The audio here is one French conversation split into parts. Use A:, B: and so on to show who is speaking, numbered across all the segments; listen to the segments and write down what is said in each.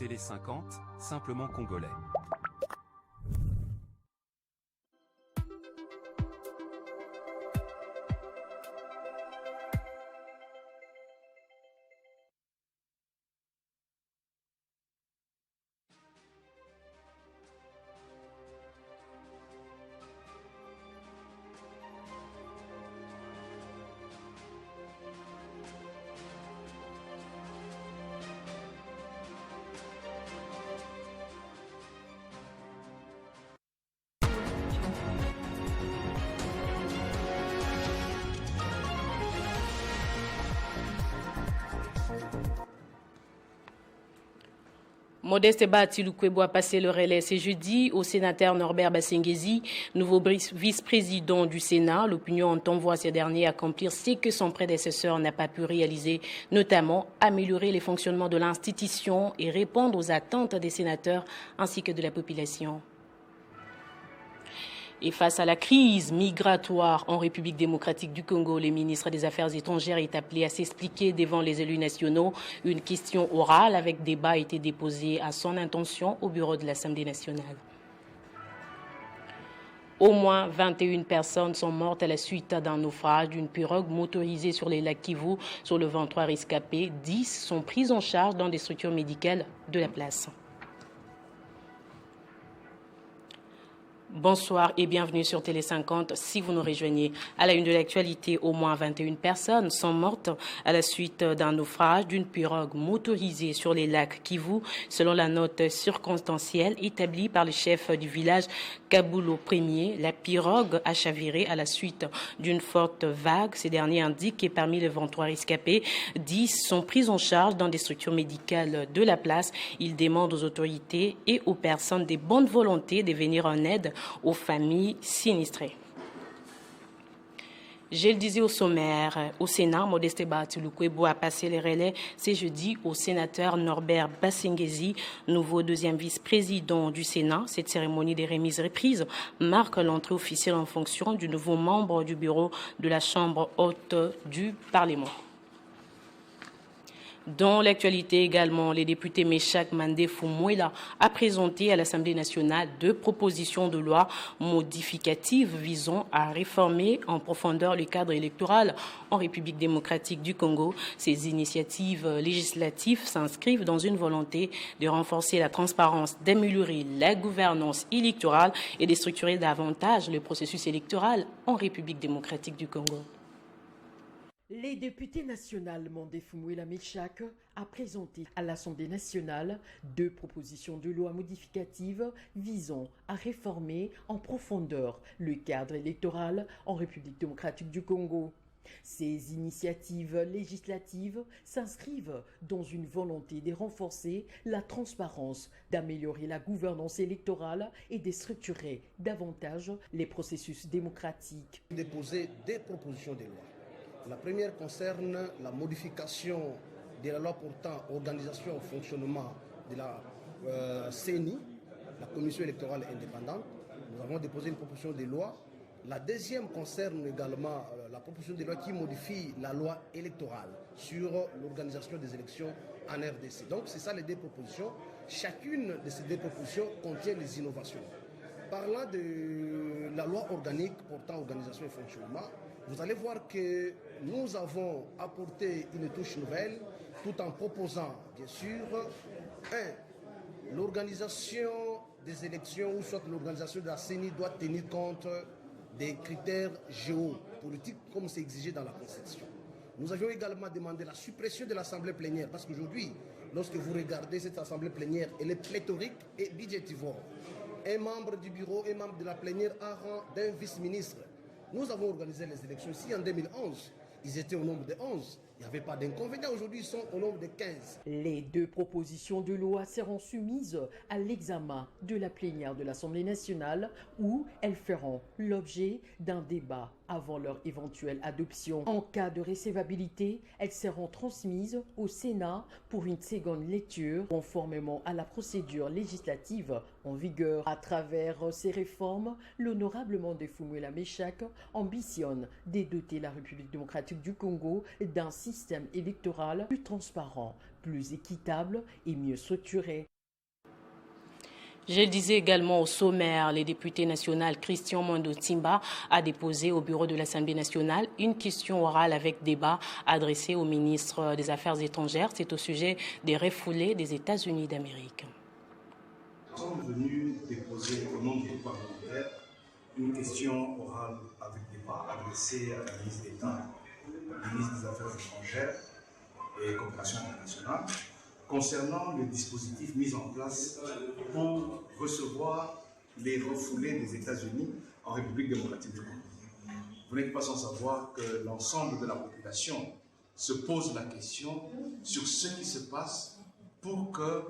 A: Télé 50, simplement congolais.
B: Modeste Batilou-Kwebo a passé le relais ce jeudi au sénateur Norbert Basengezi, nouveau vice-président du Sénat. L'opinion entend voir ce dernier accomplir ce que son prédécesseur n'a pas pu réaliser, notamment améliorer les fonctionnements de l'institution et répondre aux attentes des sénateurs ainsi que de la population. Et face à la crise migratoire en République démocratique du Congo, le ministre des Affaires étrangères est appelé à s'expliquer devant les élus nationaux. Une question orale avec débat a été déposée à son intention au bureau de l'Assemblée nationale. Au moins 21 personnes sont mortes à la suite d'un naufrage d'une pirogue motorisée sur les lacs Kivu. Sur le 23 rescapés, 10 sont pris en charge dans des structures médicales de la place. Bonsoir et bienvenue sur Télé 50. Si vous nous rejoignez à la une de l'actualité, au moins 21 personnes sont mortes à la suite d'un naufrage d'une pirogue motorisée sur les lacs Kivu. Selon la note circonstancielle établie par le chef du village Kabulo Ier, la pirogue a chaviré à la suite d'une forte vague. Ces derniers indiquent que parmi les 23 rescapés, 10 sont pris en charge dans des structures médicales de la place. Ils demandent aux autorités et aux personnes de bonne volonté de venir en aide aux familles sinistrées. Je le disais au sommaire, au Sénat, Modeste Batilou-Kwebo a passé les relais ce jeudi au sénateur Norbert Basengezi, nouveau deuxième vice-président du Sénat. Cette cérémonie des remises reprises marque l'entrée officielle en fonction du nouveau membre du bureau de la Chambre haute du Parlement. Dans l'actualité également, les députés Meshak Mandé Fumwela a présenté à l'Assemblée nationale 2 propositions de loi modificatives visant à réformer en profondeur le cadre électoral en République démocratique du Congo. Ces initiatives législatives s'inscrivent dans une volonté de renforcer la transparence, d'améliorer la gouvernance électorale et de structurer davantage le processus électoral en République démocratique du Congo.
C: Les députés nationaux Mandé Fumwela Meshak a présenté à l'Assemblée nationale 2 propositions de loi modificatives visant à réformer en profondeur le cadre électoral en République démocratique du Congo. Ces initiatives législatives s'inscrivent dans une volonté de renforcer la transparence, d'améliorer la gouvernance électorale et de structurer davantage les processus démocratiques.
D: Déposer des propositions de loi. La première concerne la modification de la loi portant organisation et fonctionnement de la CENI, la Commission électorale indépendante. Nous avons déposé une proposition de loi. La deuxième concerne également la proposition de loi qui modifie la loi électorale sur l'organisation des élections en RDC. Donc c'est ça les 2 propositions. Chacune de ces 2 propositions contient des innovations. Parlant de la loi organique portant organisation et fonctionnement, vous allez voir que nous avons apporté une touche nouvelle tout en proposant, bien sûr, l'organisation des élections ou soit l'organisation de la CENI doit tenir compte des critères géopolitiques comme c'est exigé dans la Constitution. Nous avions également demandé la suppression de l'Assemblée plénière parce qu'aujourd'hui, lorsque vous regardez cette Assemblée plénière, elle est pléthorique et budgétivore. Un membre du bureau, un membre de la plénière a rang d'un vice-ministre. Nous avons organisé les élections ici en 2011. Ils étaient au nombre de 11. Il n'y avait pas d'inconvénient. Aujourd'hui, ils sont au nombre de 15.
C: Les 2 propositions de loi seront soumises à l'examen de la plénière de l'Assemblée nationale où elles feront l'objet d'un débat avant leur éventuelle adoption. En cas de recevabilité, elles seront transmises au Sénat pour une seconde lecture conformément à la procédure législative en vigueur. À travers ces réformes, l'honorable Mandé Fumwela Meshak ambitionne de doter la République démocratique du Congo d'un système système électoral plus transparent, plus équitable et mieux structuré.
B: Je le disais également au sommaire, le député national Christian Mondo Timba a déposé au bureau de l'Assemblée nationale une question orale avec débat adressée au ministre des Affaires étrangères. C'est au sujet des refoulés des États-Unis d'Amérique.
E: Nous sommes venus déposer au nom du groupe parlementaire une question orale avec débat adressée à la ministre d'État, ministre des Affaires étrangères et coopération internationale, concernant le dispositif mis en place pour recevoir les refoulés des États-Unis en République démocratique du Congo. Vous n'êtes pas sans savoir que l'ensemble de la population se pose la question sur ce qui se passe pour que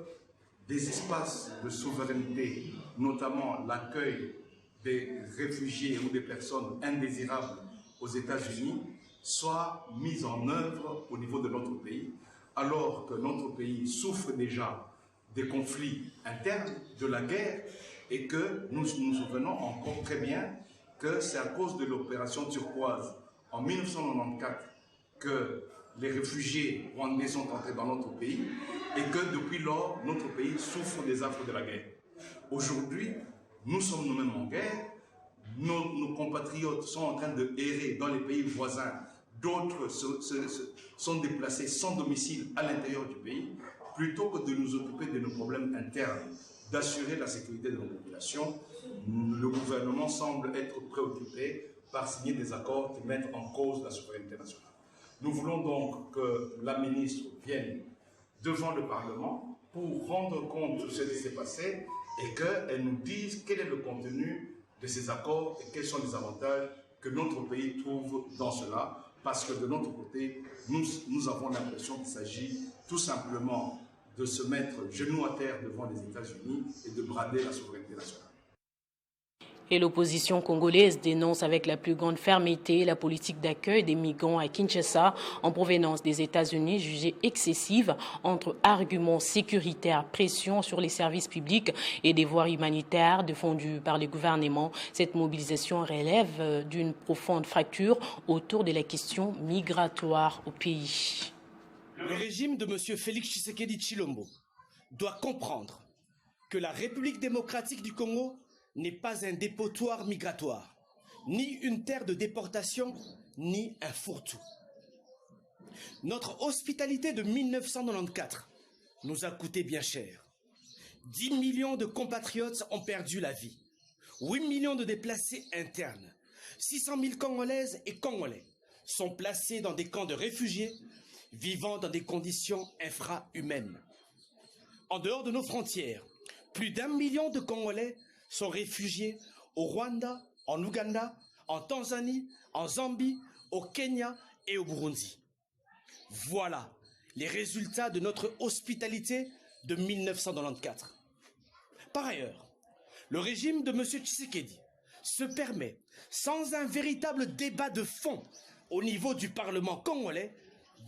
E: des espaces de souveraineté, notamment l'accueil des réfugiés ou des personnes indésirables aux États-Unis, soient mis en œuvre au niveau de notre pays, alors que notre pays souffre déjà des conflits internes, de la guerre, et que nous nous souvenons encore très bien que c'est à cause de l'opération turquoise en 1994 que les réfugiés rwandais sont entrés dans notre pays et que depuis lors, notre pays souffre des affres de la guerre. Aujourd'hui, nous sommes nous-mêmes en guerre, nos compatriotes sont en train de errer dans les pays voisins, d'autres sont déplacés sans domicile à l'intérieur du pays, plutôt que de nous occuper de nos problèmes internes, d'assurer la sécurité de nos populations. Le gouvernement semble être préoccupé par signer des accords qui mettent en cause la souveraineté nationale. Nous voulons donc que la ministre vienne devant le Parlement pour rendre compte de ce qui s'est passé et qu'elle nous dise quel est le contenu de ces accords et quels sont les avantages que notre pays trouve dans cela, parce que de notre côté, nous avons l'impression qu'il s'agit tout simplement de se mettre genoux à terre devant les États-Unis et de brader la souveraineté nationale.
B: Et l'opposition congolaise dénonce avec la plus grande fermeté la politique d'accueil des migrants à Kinshasa en provenance des États-Unis jugée excessive entre arguments sécuritaires, pression sur les services publics et devoirs humanitaires défendus par le gouvernement. Cette mobilisation relève d'une profonde fracture autour de la question migratoire au pays.
F: Le régime de M. Félix Tshisekedi Tshilombo doit comprendre que la République démocratique du Congo n'est pas un dépotoir migratoire, ni une terre de déportation, ni un fourre-tout. Notre hospitalité de 1994 nous a coûté bien cher. 10 millions de compatriotes ont perdu la vie. 8 millions de déplacés internes. 600 000 Congolaises et Congolais sont placés dans des camps de réfugiés, vivant dans des conditions infrahumaines. En dehors de nos frontières, plus d'1 million de Congolais sont réfugiés au Rwanda, en Ouganda, en Tanzanie, en Zambie, au Kenya et au Burundi. Voilà les résultats de notre hospitalité de 1994. Par ailleurs, le régime de M. Tshisekedi se permet, sans un véritable débat de fond au niveau du Parlement congolais,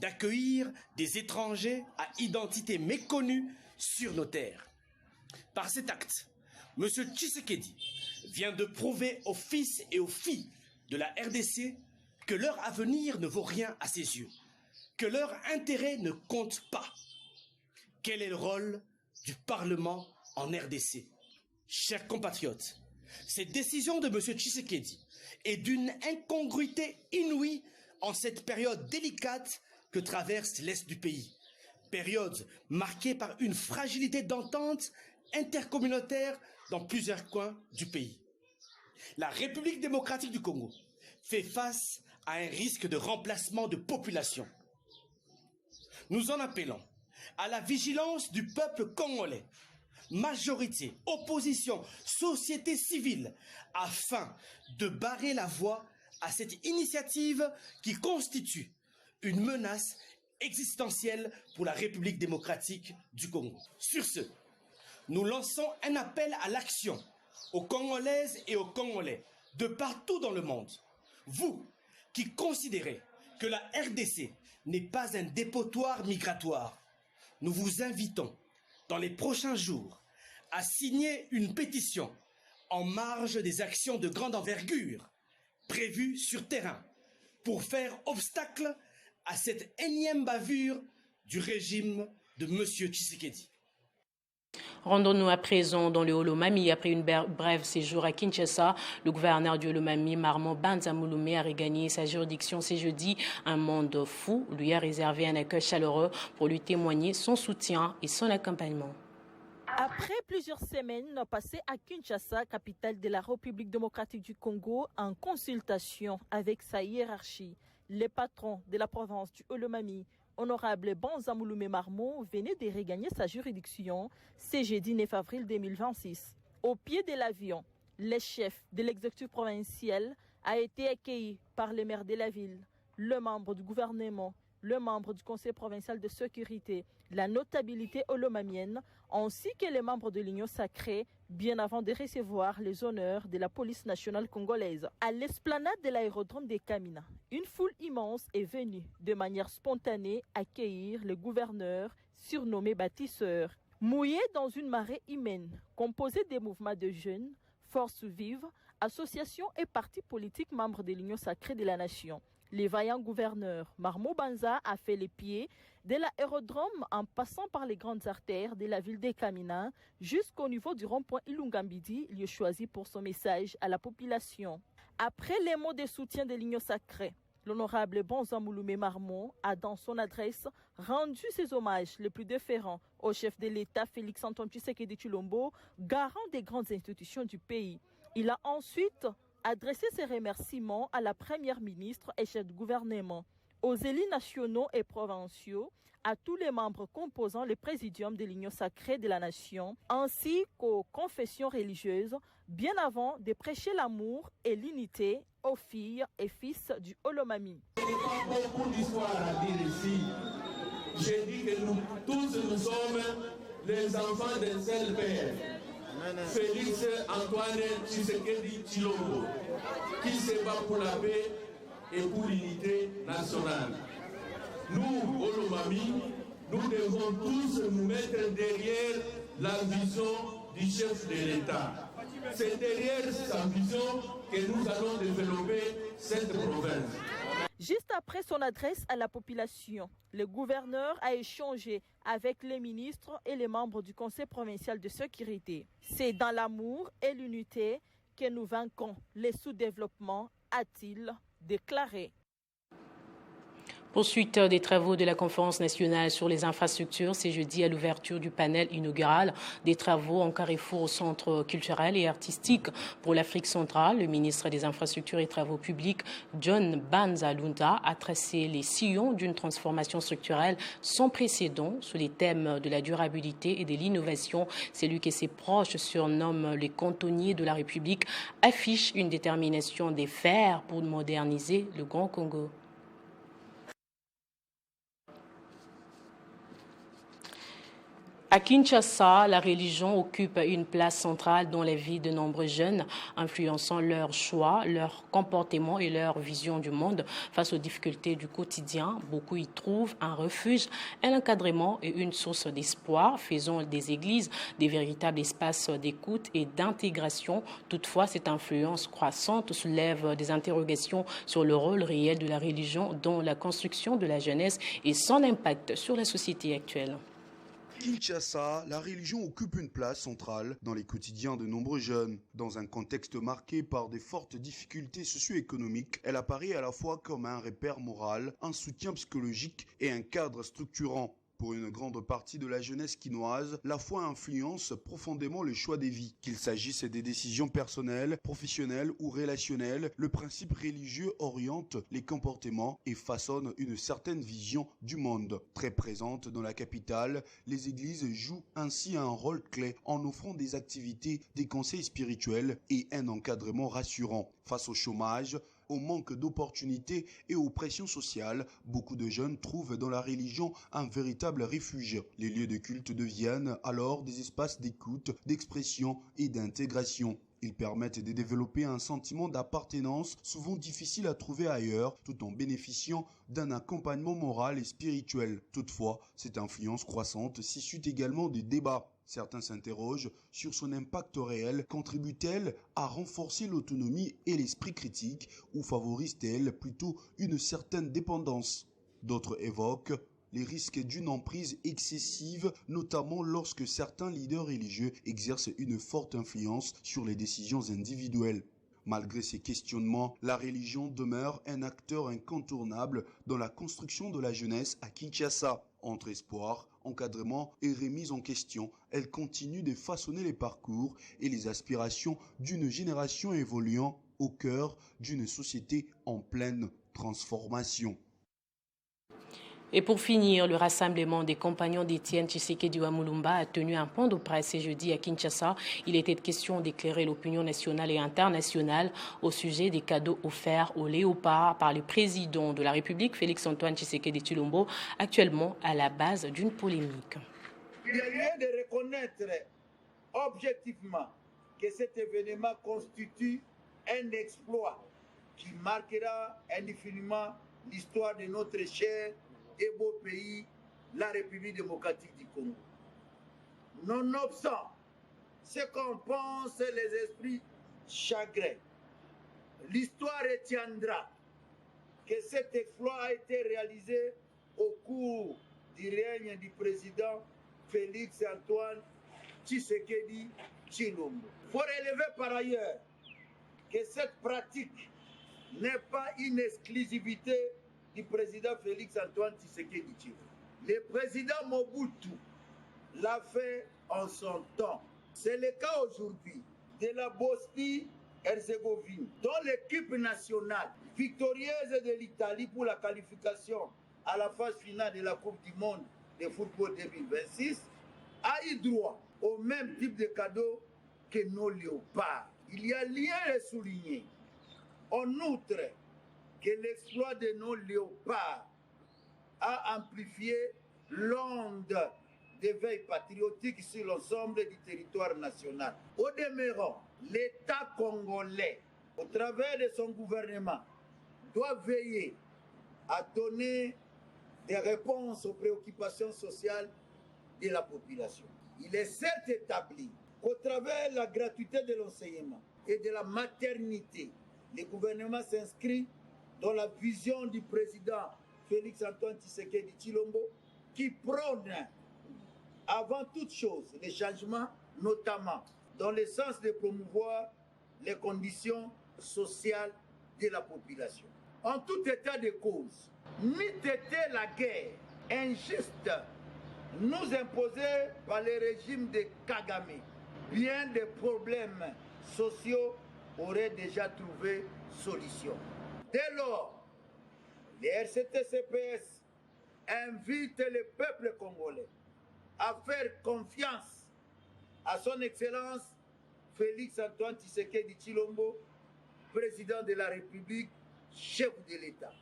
F: d'accueillir des étrangers à identité méconnue sur nos terres. Par cet acte, M. Tshisekedi vient de prouver aux fils et aux filles de la RDC que leur avenir ne vaut rien à ses yeux, que leur intérêt ne compte pas. Quel est le rôle du Parlement en RDC? Chers compatriotes, cette décision de M. Tshisekedi est d'une incongruité inouïe en cette période délicate que traverse l'Est du pays. Période marquée par une fragilité d'entente intercommunautaire dans plusieurs coins du pays. La République démocratique du Congo fait face à un risque de remplacement de population. Nous en appelons à la vigilance du peuple congolais, majorité, opposition, société civile, afin de barrer la voie à cette initiative qui constitue une menace existentielle pour la République démocratique du Congo. Sur ce, nous lançons un appel à l'action aux Congolaises et aux Congolais de partout dans le monde. Vous qui considérez que la RDC n'est pas un dépotoir migratoire, nous vous invitons dans les prochains jours à signer une pétition en marge des actions de grande envergure prévues sur terrain pour faire obstacle à cette énième bavure du régime de M. Tshisekedi.
B: Rendons-nous à présent dans le Holomami. Après une brève séjour à Kinshasa, le gouverneur du Holomami, Marmon Banza Mouloumé, a regagné sa juridiction ce jeudi. Un monde fou lui a réservé un accueil chaleureux pour lui témoigner son soutien et son accompagnement.
G: Après plusieurs semaines passées à Kinshasa, capitale de la République démocratique du Congo, en consultation avec sa hiérarchie, les patrons de la province du Holomami, Honorable Banza Mouloumé Marmon, venait de regagner sa juridiction ce jeudi 9 avril 2026. Au pied de l'avion, le chef de l'exécutif provincial a été accueilli par le maire de la ville, le membre du gouvernement, le membre du conseil provincial de sécurité, la notabilité holomamienne, ainsi que les membres de l'Union sacrée, bien avant de recevoir les honneurs de la police nationale congolaise. À l'esplanade de l'aérodrome de Kamina, une foule immense est venue de manière spontanée accueillir le gouverneur, surnommé bâtisseur. Mouillé dans une marée humaine, composée des mouvements de jeunes, forces vives, associations et partis politiques membres de l'Union sacrée de la nation. Le vaillant gouverneur Marmon Banza a fait les pieds de l'aérodrome en passant par les grandes artères de la ville de Kamina jusqu'au niveau du rond-point Ilungambidi, lieu choisi pour son message à la population. Après les mots de soutien de l'Union sacrée, l'honorable Banza Mouloumé Marmon a dans son adresse rendu ses hommages les plus déférents au chef de l'État Félix-Antoine Tshisekedi Tshilombo, garant des grandes institutions du pays. Il a ensuite adresser ses remerciements à la première ministre et chef de gouvernement, aux élus nationaux et provinciaux, à tous les membres composant le présidium de l'Union sacrée de la nation, ainsi qu'aux confessions religieuses, bien avant de prêcher l'amour et l'unité aux filles et fils du Holomami.
H: Il n'y a pas beaucoup d'histoires à dire ici. J'ai dit que nous tous nous sommes les enfants d'un seul père. Félix Antoine Tshisekedi Tshilombo, qui se bat pour la paix et pour l'unité nationale. Nous, Holomami, nous devons tous nous mettre derrière la vision du chef de l'État. C'est derrière sa vision que nous allons développer cette province.
G: Juste après son adresse à la population, le gouverneur a échangé avec les ministres et les membres du Conseil provincial de sécurité. C'est dans l'amour et l'unité que nous vaincrons les sous-développements, a-t-il déclaré.
B: Poursuite des travaux de la Conférence nationale sur les infrastructures, c'est jeudi à l'ouverture du panel inaugural des travaux en carrefour au centre culturel et artistique pour l'Afrique centrale. Le ministre des Infrastructures et Travaux publics, John Banza Lunda, a tracé les sillons d'une transformation structurelle sans précédent sous les thèmes de la durabilité et de l'innovation. Celui que ses proches surnomment les cantonniers de la République affiche une détermination des fers pour moderniser le Grand Congo. À Kinshasa, la religion occupe une place centrale dans la vie de nombreux jeunes, influençant leurs choix, leur comportement et leur vision du monde. Face aux difficultés du quotidien, beaucoup y trouvent un refuge, un encadrement et une source d'espoir, faisant des églises des véritables espaces d'écoute et d'intégration. Toutefois, cette influence croissante soulève des interrogations sur le rôle réel de la religion dans la construction de la jeunesse et son impact sur la société actuelle.
I: Kinshasa, la religion occupe une place centrale dans les quotidiens de nombreux jeunes. Dans un contexte marqué par de fortes difficultés socio-économiques, elle apparaît à la fois comme un repère moral, un soutien psychologique et un cadre structurant. Pour une grande partie de la jeunesse quinoise, la foi influence profondément le choix des vies. Qu'il s'agisse des décisions personnelles, professionnelles ou relationnelles, le principe religieux oriente les comportements et façonne une certaine vision du monde. Très présente dans la capitale, les églises jouent ainsi un rôle clé en offrant des activités, des conseils spirituels et un encadrement rassurant. Face au chômage, au manque d'opportunités et aux pressions sociales, beaucoup de jeunes trouvent dans la religion un véritable refuge. Les lieux de culte deviennent alors des espaces d'écoute, d'expression et d'intégration. Ils permettent de développer un sentiment d'appartenance souvent difficile à trouver ailleurs, tout en bénéficiant d'un accompagnement moral et spirituel. Toutefois, cette influence croissante s'issue également des débats. Certains s'interrogent sur son impact réel. Contribue-t-elle à renforcer l'autonomie et l'esprit critique ou favorise-t-elle plutôt une certaine dépendance ? D'autres évoquent les risques d'une emprise excessive, notamment lorsque certains leaders religieux exercent une forte influence sur les décisions individuelles. Malgré ces questionnements, la religion demeure un acteur incontournable dans la construction de la jeunesse à Kinshasa. Entre espoir, encadrement et remise en question, elle continue de façonner les parcours et les aspirations d'une génération évoluant au cœur d'une société en pleine transformation.
B: Et pour finir, le rassemblement des compagnons d'Étienne Tshisekedi Mulumba a tenu un point de presse ce jeudi à Kinshasa. Il était question d'éclairer l'opinion nationale et internationale au sujet des cadeaux offerts aux léopards par le président de la République, Félix-Antoine Tshisekedi Tshilombo, actuellement à la base d'une polémique.
J: Il y a lieu de reconnaître objectivement que cet événement constitue un exploit qui marquera indéfiniment l'histoire de notre cher et beau pays, la République démocratique du Congo. Nonobstant ce qu'en pensent les esprits chagrins, l'histoire retiendra que cet exploit a été réalisé au cours du règne du président Félix-Antoine Tshisekedi Tshilombo. Il faut relever par ailleurs que cette pratique n'est pas une exclusivité du président Félix-Antoine Tshisekedi Tshilombo. Le président Mobutu l'a fait en son temps. C'est le cas aujourd'hui de la Bosnie-Herzégovine, dont l'équipe nationale victorieuse de l'Italie pour la qualification à la phase finale de la Coupe du Monde de football 2026 a eu droit au même type de cadeau que nos léopards. Il y a lieu de souligner, en outre, que l'exploit de nos léopards a amplifié l'onde d'éveil patriotique sur l'ensemble du territoire national. Au demeurant, l'État congolais, au travers de son gouvernement, doit veiller à donner des réponses aux préoccupations sociales de la population. Il est certes établi qu'au travers de la gratuité de l'enseignement et de la maternité, le gouvernement s'inscrit dans la vision du président Félix-Antoine Tshisekedi Tshilombo qui prône avant toute chose les changements, notamment dans le sens de promouvoir les conditions sociales de la population. En tout état de cause, n'eût été la guerre injuste nous imposée par le régime de Kagame, bien des problèmes sociaux auraient déjà trouvé solution. Dès lors, les RCT-CPS invitent le peuple congolais à faire confiance à son Excellence Félix-Antoine Tshisekedi Tshilombo, président de la République, chef de l'État.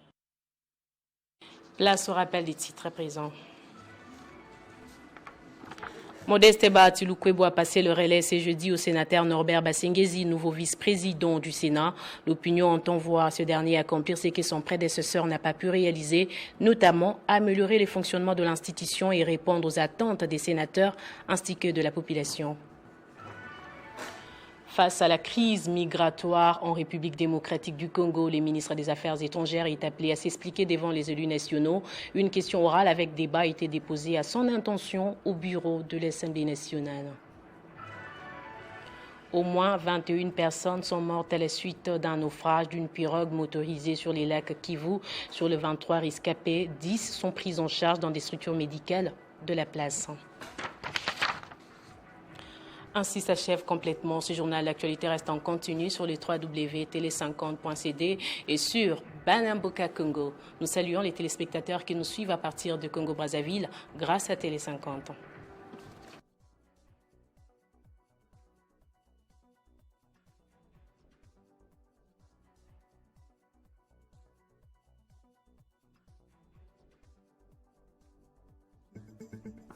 B: Place au rappel des titres présents. Modeste Baatiloukwebo a passé le relais ce jeudi au sénateur Norbert Bassengezi, nouveau vice-président du Sénat. L'opinion entend voir ce dernier accomplir ce que son prédécesseur n'a pas pu réaliser, notamment améliorer le fonctionnement de l'institution et répondre aux attentes des sénateurs ainsi que de la population. Face à la crise migratoire en République démocratique du Congo, le ministre des Affaires étrangères est appelé à s'expliquer devant les élus nationaux. Une question orale avec débat a été déposée à son intention au bureau de l'Assemblée nationale. Au moins 21 personnes sont mortes à la suite d'un naufrage d'une pirogue motorisée sur les lacs Kivu. Sur les 23 rescapés, 10 sont pris en charge dans des structures médicales de la place. Ainsi s'achève complètement ce journal. L'actualité reste en continu sur les www.tele50.cd et sur Banamboka Congo. Nous saluons les téléspectateurs qui nous suivent à partir de Congo-Brazzaville grâce à Télé 50.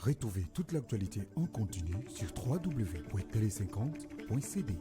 K: Retrouvez toute l'actualité en continu sur www.tele50.cd.